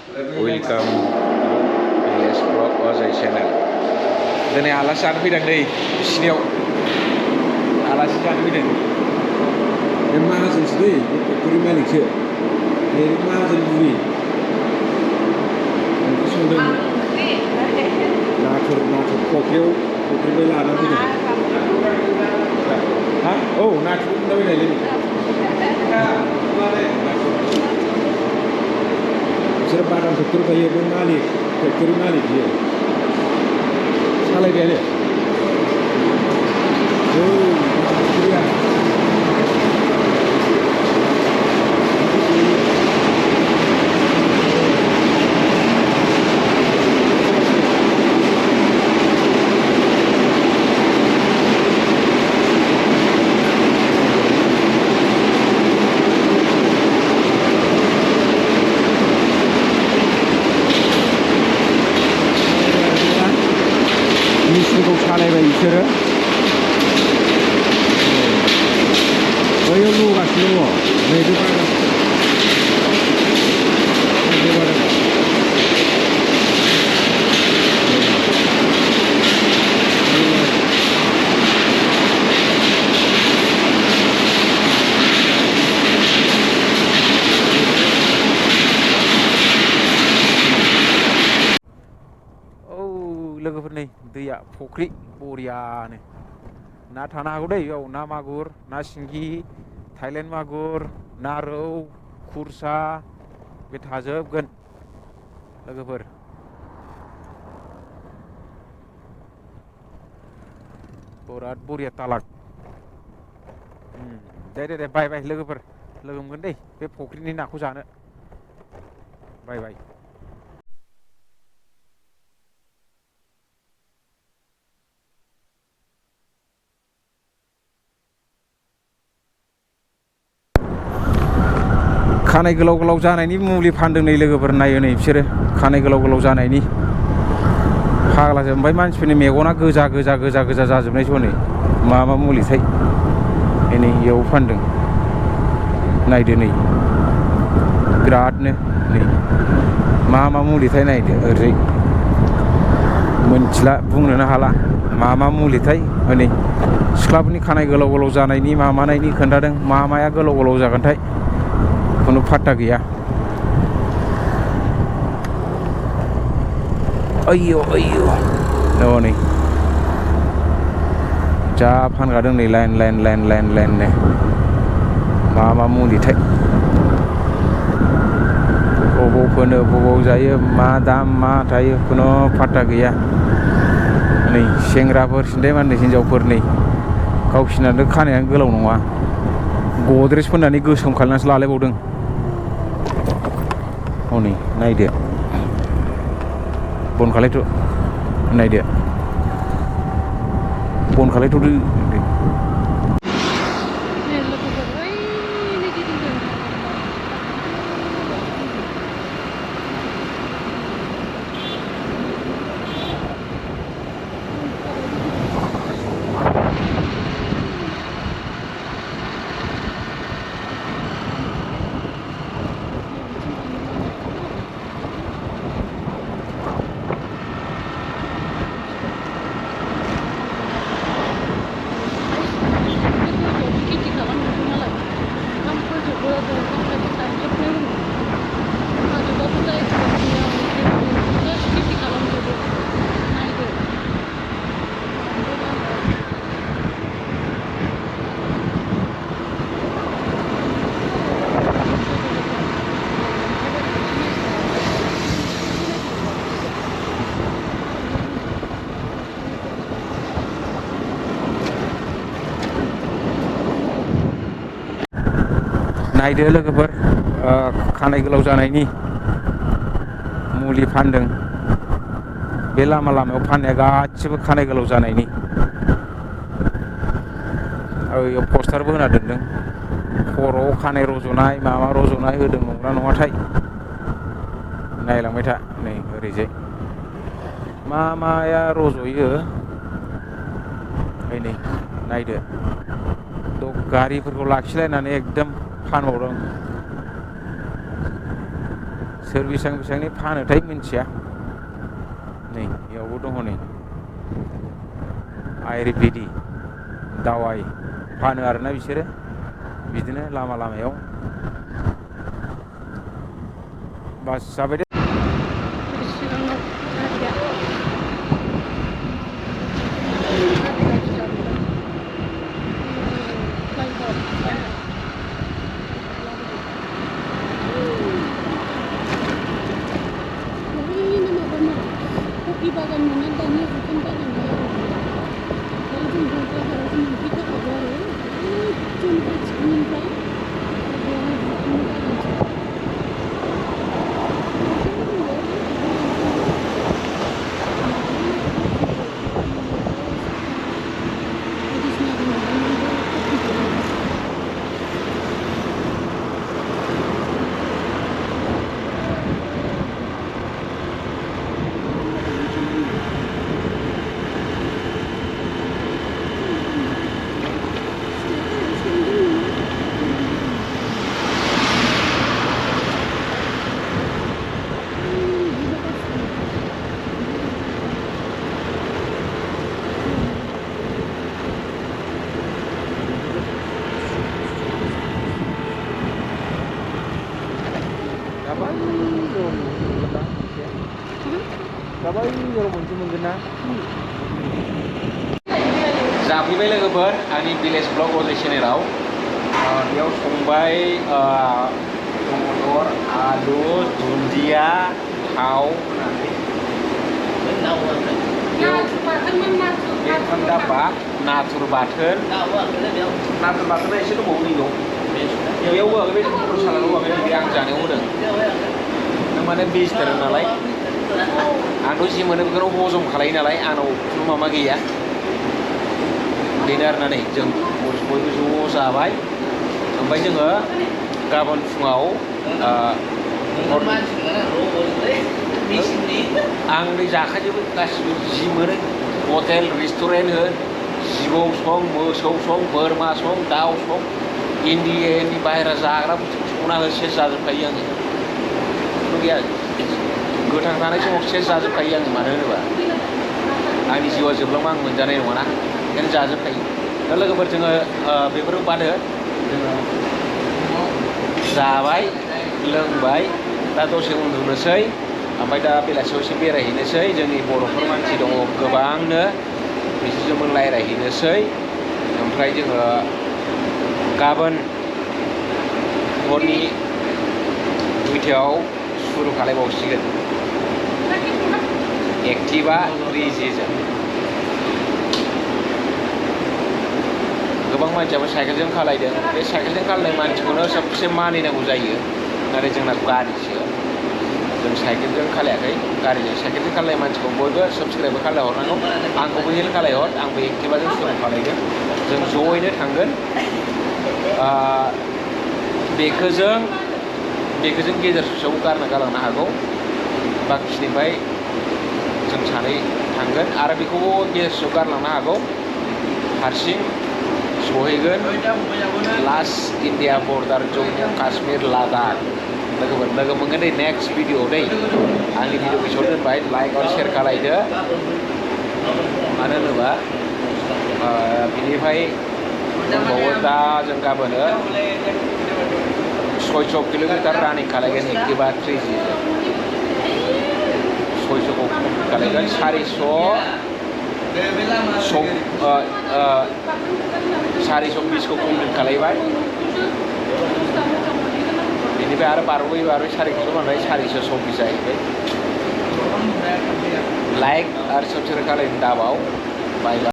Welcome to AS Blog Ozai Channel. दिनै आलासि जानो फैदों दै बिसिनियाव आलासि जानो फैदों. बे माहाजोनसो दै फेक्टरि मालिकसो बे माहाजोन बुरि ओंख्रि संदों नाथुर फख्रियाव लाना फैदों. हा औ नाथुर मोनलाबायनायलै बिसोर बादाम फेक्टरि थायो बे मालिक फेक्टरि मालिक बियो सालायबायानो फेक्टरिया मेचिनखौ सालायबाय बिसोरो बैयाव लुगासिनो दङ नैबे लोगोफोर नै दैया फख्रि बरियानो ना थानो हागौ दै बेयाव ना मागुर ना सिंगि थाइलेण्ड मागुर ना रौ खुरसा बे थाजोबगोन लोगोफोर. बिराद बरिया तालाक. दे बाय लोगोफोर लोगो मोनगोन दै बे फख्रिनि नाखौ जानो. बाय. खानाय गोलाव जानायनि मुलि फानदों नै लोगोफोर नायो नै बिसोरो खानाय गोलाव जानायनि फाग्लासो. ओमफ्राय मानसिफोरनि मेगना गोजा जाजोबनायसो हनै मा मुलिथाय नै इयाव फानदों नायदो नै बिरादनो नै मा मुलिथाय नायदो ओरैजाय मोनथिला बुंनोनो हाला मा मुलिथाय हनै सिख्लाफोरनि खानाय गोलाव जानायनि माबानायनि खोन्थादों माया गोलाव जागोनथाय खुनु फात्ता गैया. आयौ नै जा फानगादों नै लाइन मा मुलिथाय बबाव फोनो बबाव जायो मा दाम मा थायो खुनु फात्ता गैया. नै सेंग्राफोर सिन्थाय माने हिनजावफोर नै गावसिनाथ' खानायानो गोलाव नङा गद्रेज फोननानै गोसोम खालामनानैसो लालायबावदों. हनै नायदो बन खालायथ' नायदो बन खालायथ'दो. नायदो लोगोफोर खानाय गोलाव जानायनि मुलि फानदों बे लामायाव फाननाया गासिबो खानाय गोलाव जानायनि. बेयाव पस्टारबो होना दोनदों खर'आव खानाय रज'नाय माबा रज'नाय होदों नंगौना नङाथाय नायलांबाय था नै ओरैजाय माया रज'यो नै नायदो गारिफोरखौ लाखिलायनानै एकदम फानबावदों सोर बेसेबांनि फानोथाय मिन्थिया नै बेयावबो दङ नै आयुर्वेदि दावाइ फानो आरोना बिसोरो बिदिनो लामा लामायाव बास जाबाय दे बागान मोनो दानि जुगनि बागानाव जों बाजाराव जों मोनफैथाराबो आरो जोंनिफ्राय थिखोनिफ्राय गाबाय जर' मोनसे मोनगोन ना जाफैबाय लोगोफोर आंनि भिलेज ब्लग अजय चेनेलाव बेयाव संबाय टमेटर आलु दुन्दिया थाव होनानै बेयाव दाबा नाथुर बाथोन नाथुर बाथोना एसे दंबावो नै दं बेयाव होआखै बे टमेटर सालादाव होआखै बे आं जानायाव होदों नों माने भेजिटेरियान नालाय आंथ' जि मोनो बेखौनो हजम खालायो नालाय आंनाव खुनु माबा गैया बेनो आरोना नै जों बयबो ज' जाबाय ओमफ्राय जोङो गाबोन फुङाव आं नै जाखाजोबो गासिबो जि मोनो हटेल रेस्टुरेन्ट होन जिबौ सं मोसौ सं बोरमा सं दाउ सं इन्डियानि बाहेरा जाग्रा बुस्थुखौ संना होसे जाजोबखायो आङो खुनु गैया गोथां थानाय समाव सेस जाजोबखायो आङो मानो होनोबा आंनि जिउआ जोबलांबा आं मोनजानाय नङाना ओंखायनो जाजोबखायो दा लोगोफोर जोङो बेफोरखौ बादो जोङो जाबाय लोंबाय दा दसे उन्दुनोसै ओमफ्राय दा बेलासियाव एसे बेरायहैनोसै जोंनि बर'फोर मानसि दङ गोबांनो बिसोरजोंबो रायज्लायहैनोसै ओमफ्राय जोङो गाबोन हरनि 2टायाव सुरु खालायबावसिगोन एक्टिभा 3Gजों गोबां मानसियाबो साइकेलजों खालायदों बे साइकेलजों खालायनाय मानसिखौनो सबसे मानिनांगौ जायो नाथाय जोंना गारिसो जों साइकेलजों खालायाखै गारिजों साइकेलजों खालायनाय मानसिखौ बयबो साबस्क्राइबबो खालायहरनांगौ आंखौबो हेल्प खालायहर आंबो एक्टिभाजों सुरु खालायदों जों ज'यैनो थांगोन बेखोजों गेजेर ससेयाव गालांनो हागौ बाखिनिफ्राय जों सानै थांगोन आरो बेखौबो गेजेर ससेयाव गारलांनो हागौ हारसिं सहैगोन last India border Jammu Kashmir Ladakh लोगोफोर लोगो मोनगोन दै नेक्स्ट भिडिअ दै आंनि भिडिअ गोसोआव दोनबाय लाइक आरो शेयार खालायदो मानो होनोबा बिनिफ्राय दंबावो दा जों गाबोनो 600 किल'मिटार रानिं खालायगोन एक्टिभा 3G 600 खौ खालायगोन 420 खौ कमप्लिट खालायबाय बेनिफ्राय आरो बारबोयै 400 बारबाय 424 जाहैबाय लाइक आरो साबस्क्राइब खालायनो दाबाव बाय बाय